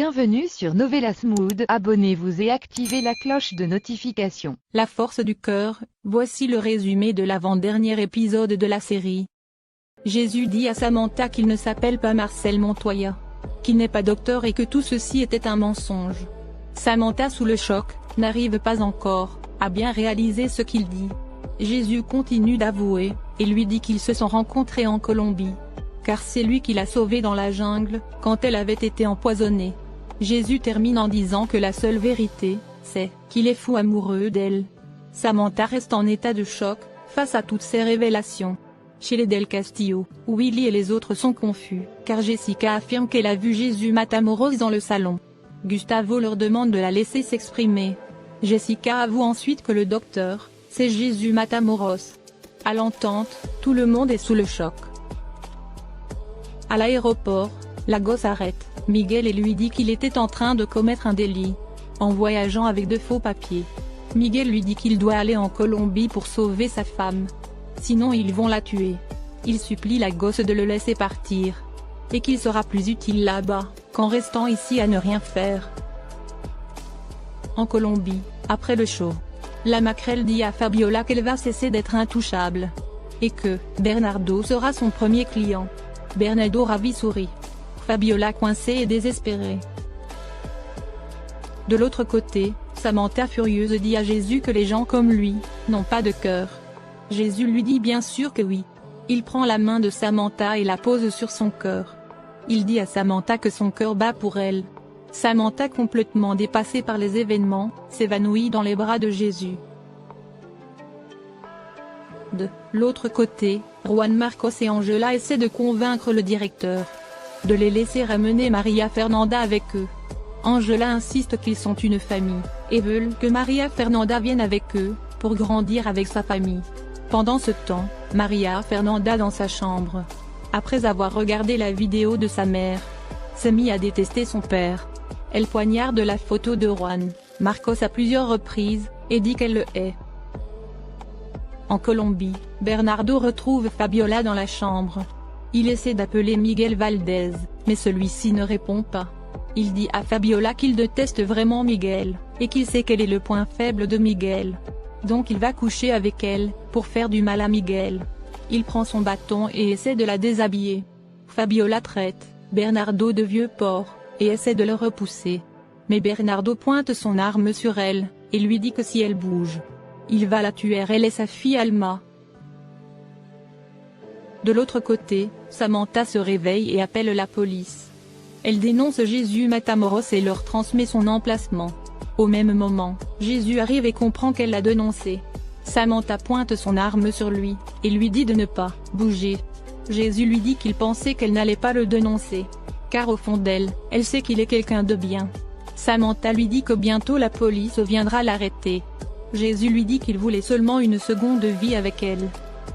Bienvenue sur Novelas Mood, abonnez-vous et activez la cloche de notification. La force du cœur, voici le résumé de l'avant-dernier épisode de la série. Jésus dit à Samantha qu'il ne s'appelle pas Marcel Montoya, qu'il n'est pas docteur et que tout ceci était un mensonge. Samantha, sous le choc, n'arrive pas encore à bien réaliser ce qu'il dit. Jésus continue d'avouer, et lui dit qu'ils se sont rencontrés en Colombie, car c'est lui qui l'a sauvée dans la jungle, quand elle avait été empoisonnée. Jésus termine en disant que la seule vérité, c'est qu'il est fou amoureux d'elle. Samantha reste en état de choc, face à toutes ces révélations. Chez les Del Castillo, Willy et les autres sont confus, car Jessica affirme qu'elle a vu Jésus Matamoros dans le salon. Gustavo leur demande de la laisser s'exprimer. Jessica avoue ensuite que le docteur, c'est Jésus Matamoros. À l'entente, tout le monde est sous le choc. À l'aéroport, la gosse arrête Miguel et lui dit qu'il était en train de commettre un délit, en voyageant avec de faux papiers. Miguel lui dit qu'il doit aller en Colombie pour sauver sa femme. Sinon ils vont la tuer. Il supplie la gosse de le laisser partir, et qu'il sera plus utile là-bas, qu'en restant ici à ne rien faire. En Colombie, après le show, la maquerelle dit à Fabiola qu'elle va cesser d'être intouchable, et que Bernardo sera son premier client. Bernardo ravi sourit. Fabiola coincée et désespérée. De l'autre côté, Samantha furieuse dit à Jésus que les gens comme lui n'ont pas de cœur. Jésus lui dit bien sûr que oui. Il prend la main de Samantha et la pose sur son cœur. Il dit à Samantha que son cœur bat pour elle. Samantha, complètement dépassée par les événements, s'évanouit dans les bras de Jésus. De l'autre côté, Juan Marcos et Angela essaient de convaincre le directeur de les laisser ramener Maria Fernanda avec eux. Angela insiste qu'ils sont une famille, et veulent que Maria Fernanda vienne avec eux, pour grandir avec sa famille. Pendant ce temps, Maria Fernanda dans sa chambre, après avoir regardé la vidéo de sa mère, s'est mise à détester son père. Elle poignarde la photo de Juan Marcos à plusieurs reprises, et dit qu'elle le hait. En Colombie, Bernardo retrouve Fabiola dans la chambre. Il essaie d'appeler Miguel Valdez, mais celui-ci ne répond pas. Il dit à Fabiola qu'il déteste vraiment Miguel, et qu'il sait quel est le point faible de Miguel. Donc il va coucher avec elle, pour faire du mal à Miguel. Il prend son bâton et essaie de la déshabiller. Fabiola traite Bernardo de vieux porc, et essaie de le repousser. Mais Bernardo pointe son arme sur elle, et lui dit que si elle bouge, il va la tuer elle et sa fille Alma. De l'autre côté, Samantha se réveille et appelle la police. Elle dénonce Jésus Matamoros et leur transmet son emplacement. Au même moment, Jésus arrive et comprend qu'elle l'a dénoncé. Samantha pointe son arme sur lui, et lui dit de ne pas bouger. Jésus lui dit qu'il pensait qu'elle n'allait pas le dénoncer, car au fond d'elle, elle sait qu'il est quelqu'un de bien. Samantha lui dit que bientôt la police viendra l'arrêter. Jésus lui dit qu'il voulait seulement une seconde vie avec elle,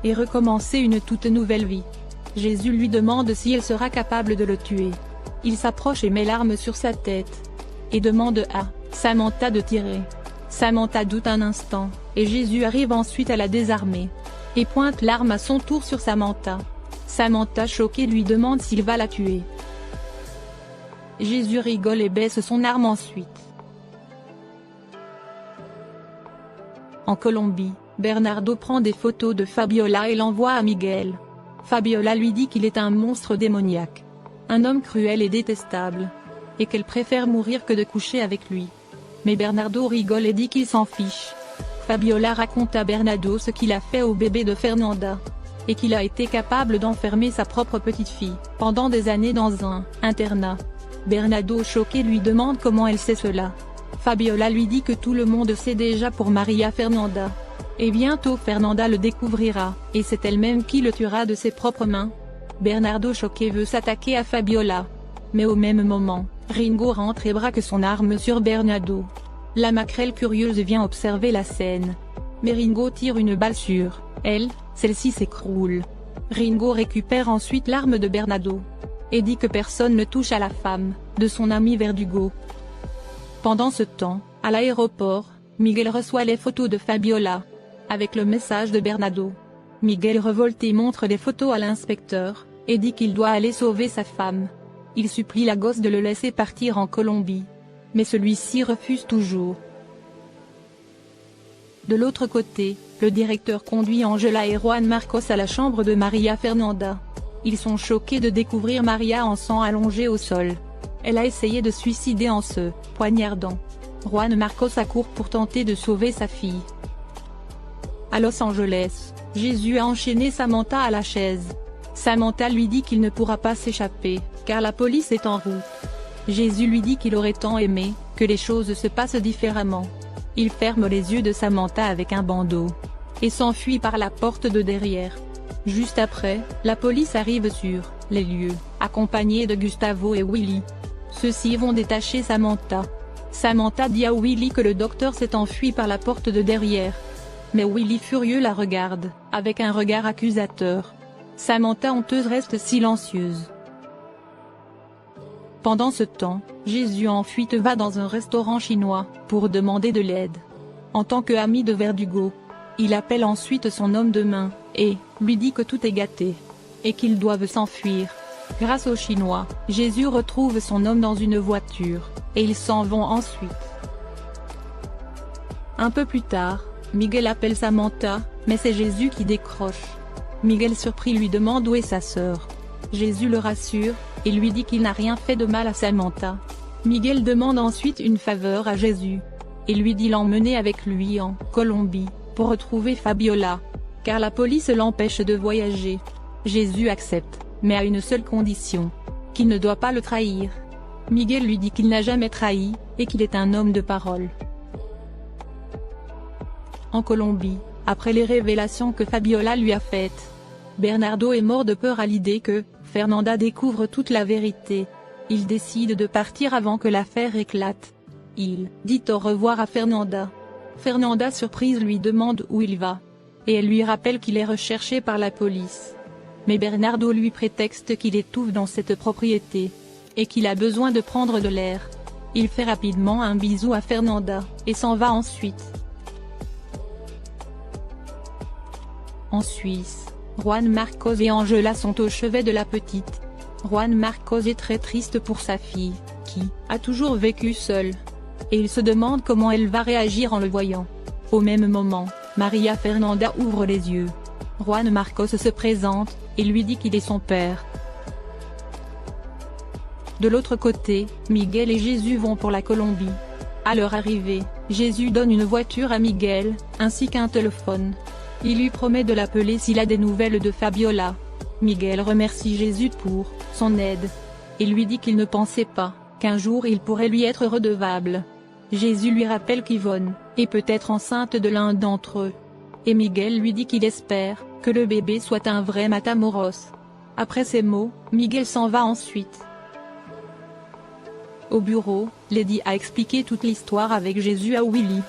et recommencer une toute nouvelle vie. Jésus lui demande si elle sera capable de le tuer. Il s'approche et met l'arme sur sa tête, et demande à Samantha de tirer. Samantha doute un instant, et Jésus arrive ensuite à la désarmer, et pointe l'arme à son tour sur Samantha. Samantha choquée lui demande s'il va la tuer. Jésus rigole et baisse son arme ensuite. En Colombie, Bernardo prend des photos de Fabiola et l'envoie à Miguel. Fabiola lui dit qu'il est un monstre démoniaque, un homme cruel et détestable, et qu'elle préfère mourir que de coucher avec lui. Mais Bernardo rigole et dit qu'il s'en fiche. Fabiola raconte à Bernardo ce qu'il a fait au bébé de Fernanda, et qu'il a été capable d'enfermer sa propre petite fille pendant des années dans un internat. Bernardo choqué lui demande comment elle sait cela. Fabiola lui dit que tout le monde sait déjà pour Maria Fernanda. Et bientôt Fernanda le découvrira, et c'est elle-même qui le tuera de ses propres mains. Bernardo choqué veut s'attaquer à Fabiola. Mais au même moment, Ringo rentre et braque son arme sur Bernardo. La maquerelle curieuse vient observer la scène. Mais Ringo tire une balle sur elle, celle-ci s'écroule. Ringo récupère ensuite l'arme de Bernardo, et dit que personne ne touche à la femme de son ami Verdugo. Pendant ce temps, à l'aéroport, Miguel reçoit les photos de Fabiola, avec le message de Bernardo. Miguel révolté montre les photos à l'inspecteur, et dit qu'il doit aller sauver sa femme. Il supplie la gosse de le laisser partir en Colombie. Mais celui-ci refuse toujours. De l'autre côté, le directeur conduit Angela et Juan Marcos à la chambre de María Fernanda. Ils sont choqués de découvrir María en sang allongée au sol. Elle a essayé de suicider en se poignardant. Juan Marcos accourt pour tenter de sauver sa fille. À Los Angeles, Jésus a enchaîné Samantha à la chaise. Samantha lui dit qu'il ne pourra pas s'échapper, car la police est en route. Jésus lui dit qu'il aurait tant aimé que les choses se passent différemment. Il ferme les yeux de Samantha avec un bandeau et s'enfuit par la porte de derrière. Juste après, la police arrive sur les lieux, accompagnée de Gustavo et Willy. Ceux-ci vont détacher Samantha. Samantha dit à Willy que le docteur s'est enfui par la porte de derrière. Mais Willy furieux la regarde, avec un regard accusateur. Samantha honteuse reste silencieuse. Pendant ce temps, Jésus en fuite va dans un restaurant chinois, pour demander de l'aide. En tant qu'ami de Verdugo, il appelle ensuite son homme de main, et lui dit que tout est gâté, et qu'ils doivent s'enfuir. Grâce aux Chinois, Jésus retrouve son homme dans une voiture, et ils s'en vont ensuite. Un peu plus tard, Miguel appelle Samantha, mais c'est Jésus qui décroche. Miguel surpris lui demande où est sa sœur. Jésus le rassure, et lui dit qu'il n'a rien fait de mal à Samantha. Miguel demande ensuite une faveur à Jésus, et lui dit l'emmener avec lui en Colombie, pour retrouver Fabiola, car la police l'empêche de voyager. Jésus accepte, mais à une seule condition, qu'il ne doit pas le trahir. Miguel lui dit qu'il n'a jamais trahi, et qu'il est un homme de parole. En Colombie, après les révélations que Fabiola lui a faites, Bernardo est mort de peur à l'idée que Fernanda découvre toute la vérité. Il décide de partir avant que l'affaire éclate. Il dit au revoir à Fernanda. Fernanda surprise lui demande où il va. Et elle lui rappelle qu'il est recherché par la police. Mais Bernardo lui prétexte qu'il étouffe dans cette propriété, et qu'il a besoin de prendre de l'air. Il fait rapidement un bisou à Fernanda, et s'en va ensuite. En Suisse, Juan Marcos et Angela sont au chevet de la petite. Juan Marcos est très triste pour sa fille, qui a toujours vécu seule. Et il se demande comment elle va réagir en le voyant. Au même moment, María Fernanda ouvre les yeux. Juan Marcos se présente, et lui dit qu'il est son père. De l'autre côté, Miguel et Jésus vont pour la Colombie. À leur arrivée, Jésus donne une voiture à Miguel, ainsi qu'un téléphone. Il lui promet de l'appeler s'il a des nouvelles de Fabiola. Miguel remercie Jésus pour son aide, et lui dit qu'il ne pensait pas qu'un jour il pourrait lui être redevable. Jésus lui rappelle qu'Yvonne est peut-être enceinte de l'un d'entre eux. Et Miguel lui dit qu'il espère que le bébé soit un vrai Matamoros. Après ces mots, Miguel s'en va ensuite. Au bureau, Lady a expliqué toute l'histoire avec Jésus à Willy.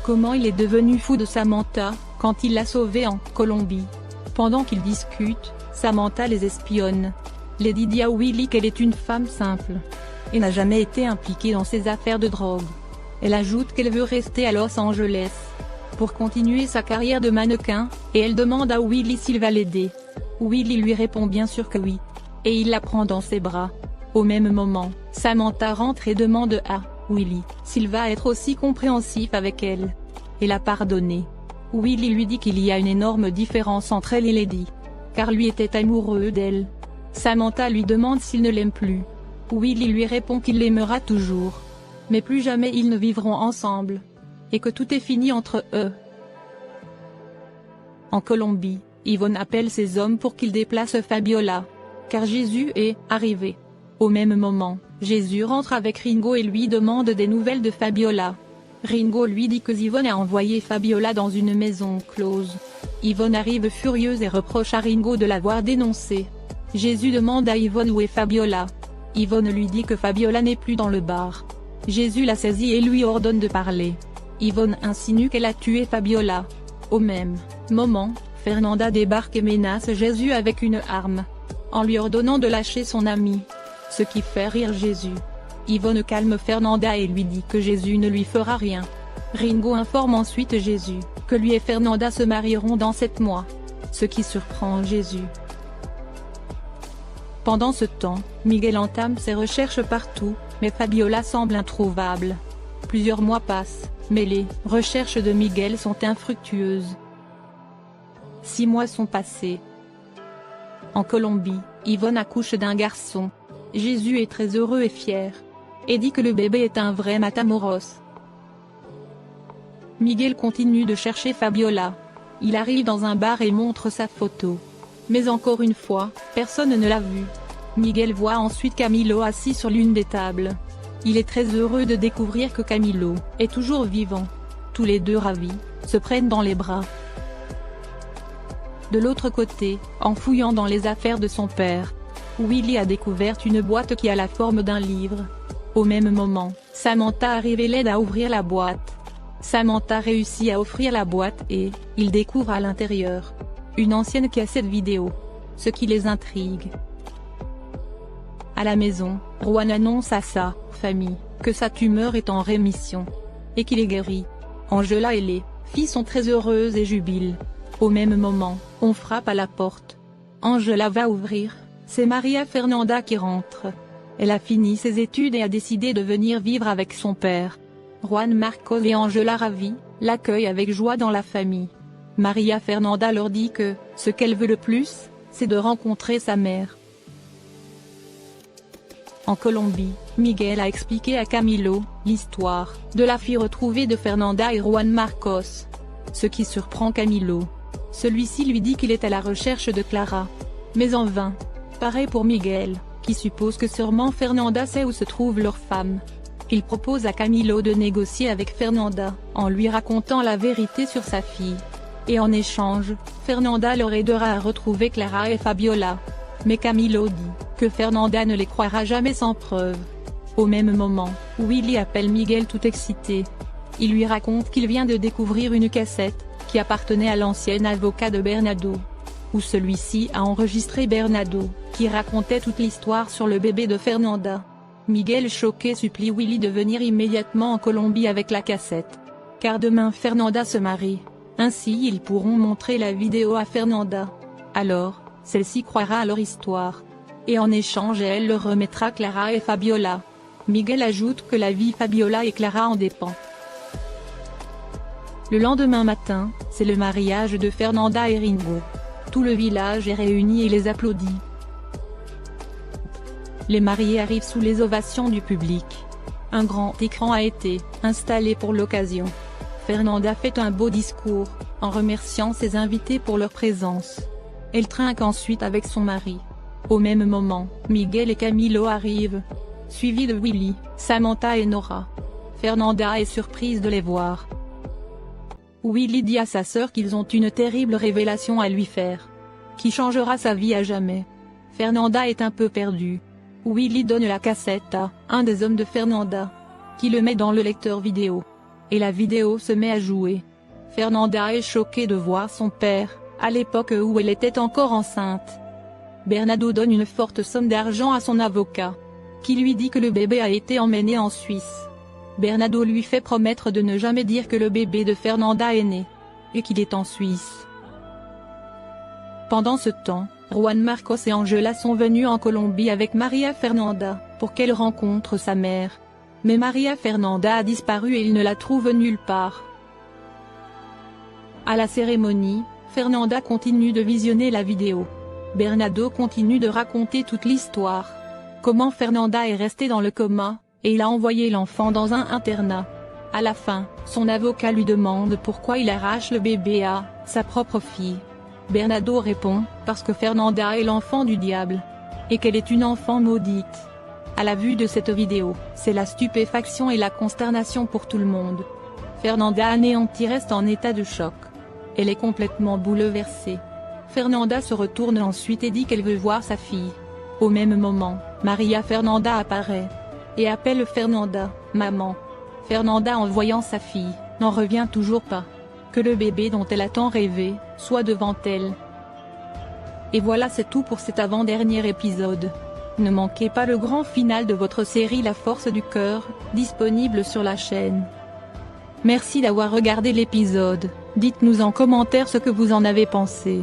Comment il est devenu fou de Samantha, quand il l'a sauvée en Colombie. Pendant qu'ils discutent, Samantha les espionne. Lady dit à Willy qu'elle est une femme simple, et n'a jamais été impliquée dans ces affaires de drogue. Elle ajoute qu'elle veut rester à Los Angeles pour continuer sa carrière de mannequin, et elle demande à Willy s'il va l'aider. Willy lui répond bien sûr que oui, et il la prend dans ses bras. Au même moment, Samantha rentre et demande à Willy s'il va être aussi compréhensif avec elle, et la pardonner. Willy lui dit qu'il y a une énorme différence entre elle et Lady, car lui était amoureux d'elle. Samantha lui demande s'il ne l'aime plus. Willy lui répond qu'il l'aimera toujours, mais plus jamais ils ne vivront ensemble, et que tout est fini entre eux. En Colombie, Yvonne appelle ses hommes pour qu'ils déplacent Fabiola, car Jésus est arrivé. Au même moment, Jésus rentre avec Ringo et lui demande des nouvelles de Fabiola. Ringo lui dit que Yvonne a envoyé Fabiola dans une maison close. Yvonne arrive furieuse et reproche à Ringo de l'avoir dénoncée. Jésus demande à Yvonne où est Fabiola. Yvonne lui dit que Fabiola n'est plus dans le bar. Jésus la saisit et lui ordonne de parler. Yvonne insinue qu'elle a tué Fabiola. Au même moment, Fernanda débarque et menace Jésus avec une arme, en lui ordonnant de lâcher son ami. Ce qui fait rire Jésus. Yvonne calme Fernanda et lui dit que Jésus ne lui fera rien. Ringo informe ensuite Jésus que lui et Fernanda se marieront dans 7 mois. Ce qui surprend Jésus. Pendant ce temps, Miguel entame ses recherches partout, mais Fabiola semble introuvable. Plusieurs mois passent, mais les recherches de Miguel sont infructueuses. 6 mois sont passés. En Colombie, Yvonne accouche d'un garçon. Jésus est très heureux et fier. Et dit que le bébé est un vrai Matamoros. Miguel continue de chercher Fabiola. Il arrive dans un bar et montre sa photo. Mais encore une fois, personne ne l'a vu. Miguel voit ensuite Camilo assis sur l'une des tables. Il est très heureux de découvrir que Camilo est toujours vivant. Tous les deux ravis, se prennent dans les bras. De l'autre côté, en fouillant dans les affaires de son père, Willy a découvert une boîte qui a la forme d'un livre. Au même moment, Samantha arrive et l'aide à ouvrir la boîte. Samantha réussit à ouvrir la boîte et, il découvre à l'intérieur une ancienne cassette vidéo. Ce qui les intrigue. À la maison, Juan annonce à sa famille que sa tumeur est en rémission et qu'il est guéri. Angela et les filles sont très heureuses et jubilent. Au même moment, on frappe à la porte. Angela va ouvrir, c'est Maria Fernanda qui rentre. Elle a fini ses études et a décidé de venir vivre avec son père. Juan Marcos et Angela ravis, l'accueillent avec joie dans la famille. Maria Fernanda leur dit que, ce qu'elle veut le plus, c'est de rencontrer sa mère. En Colombie, Miguel a expliqué à Camilo l'histoire de la fille retrouvée de Fernanda et Juan Marcos. Ce qui surprend Camilo. Celui-ci lui dit qu'il est à la recherche de Clara. Mais en vain. Pareil pour Miguel, qui suppose que sûrement Fernanda sait où se trouve leur femme. Il propose à Camilo de négocier avec Fernanda, en lui racontant la vérité sur sa fille. Et en échange, Fernanda leur aidera à retrouver Clara et Fabiola. Mais Camilo dit que Fernanda ne les croira jamais sans preuve. Au même moment, Willy appelle Miguel tout excité. Il lui raconte qu'il vient de découvrir une cassette, qui appartenait à l'ancien avocat de Bernardo. Où celui-ci a enregistré Bernardo, qui racontait toute l'histoire sur le bébé de Fernanda. Miguel choqué supplie Willy de venir immédiatement en Colombie avec la cassette. Car demain Fernanda se marie. Ainsi ils pourront montrer la vidéo à Fernanda. Alors, celle-ci croira à leur histoire. Et en échange elle leur remettra Clara et Fabiola. Miguel ajoute que la vie Fabiola et Clara en dépend. Le lendemain matin, c'est le mariage de Fernanda et Ringo. Tout le village est réuni et les applaudit. Les mariés arrivent sous les ovations du public. Un grand écran a été installé pour l'occasion. Fernanda fait un beau discours, en remerciant ses invités pour leur présence. Elle trinque ensuite avec son mari. Au même moment, Miguel et Camilo arrivent, suivis de Willy, Samantha et Nora. Fernanda est surprise de les voir. Willy dit à sa sœur qu'ils ont une terrible révélation à lui faire, qui changera sa vie à jamais. Fernanda est un peu perdue. Willy donne la cassette à un des hommes de Fernanda, qui le met dans le lecteur vidéo. Et la vidéo se met à jouer. Fernanda est choquée de voir son père, à l'époque où elle était encore enceinte. Bernardo donne une forte somme d'argent à son avocat, qui lui dit que le bébé a été emmené en Suisse. Bernardo lui fait promettre de ne jamais dire que le bébé de Fernanda est né, et qu'il est en Suisse. Pendant ce temps, Juan Marcos et Angela sont venus en Colombie avec Maria Fernanda, pour qu'elle rencontre sa mère. Mais Maria Fernanda a disparu et ils ne la trouvent nulle part. À la cérémonie, Fernanda continue de visionner la vidéo. Bernardo continue de raconter toute l'histoire. Comment Fernanda est restée dans le coma, et il a envoyé l'enfant dans un internat. À la fin, son avocat lui demande pourquoi il arrache le bébé à sa propre fille. Bernardo répond, parce que Fernanda est l'enfant du diable. Et qu'elle est une enfant maudite. À la vue de cette vidéo, c'est la stupéfaction et la consternation pour tout le monde. Fernanda anéantie reste en état de choc. Elle est complètement bouleversée. Fernanda se retourne ensuite et dit qu'elle veut voir sa fille. Au même moment, Maria Fernanda apparaît. Et appelle Fernanda, maman. Fernanda en voyant sa fille, n'en revient toujours pas. Que le bébé dont elle a tant rêvé, soit devant elle. Et voilà, c'est tout pour cet avant-dernier épisode. Ne manquez pas le grand final de votre série La Force du Cœur, disponible sur la chaîne. Merci d'avoir regardé l'épisode, dites-nous en commentaire ce que vous en avez pensé.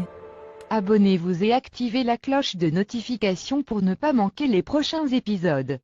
Abonnez-vous et activez la cloche de notification pour ne pas manquer les prochains épisodes.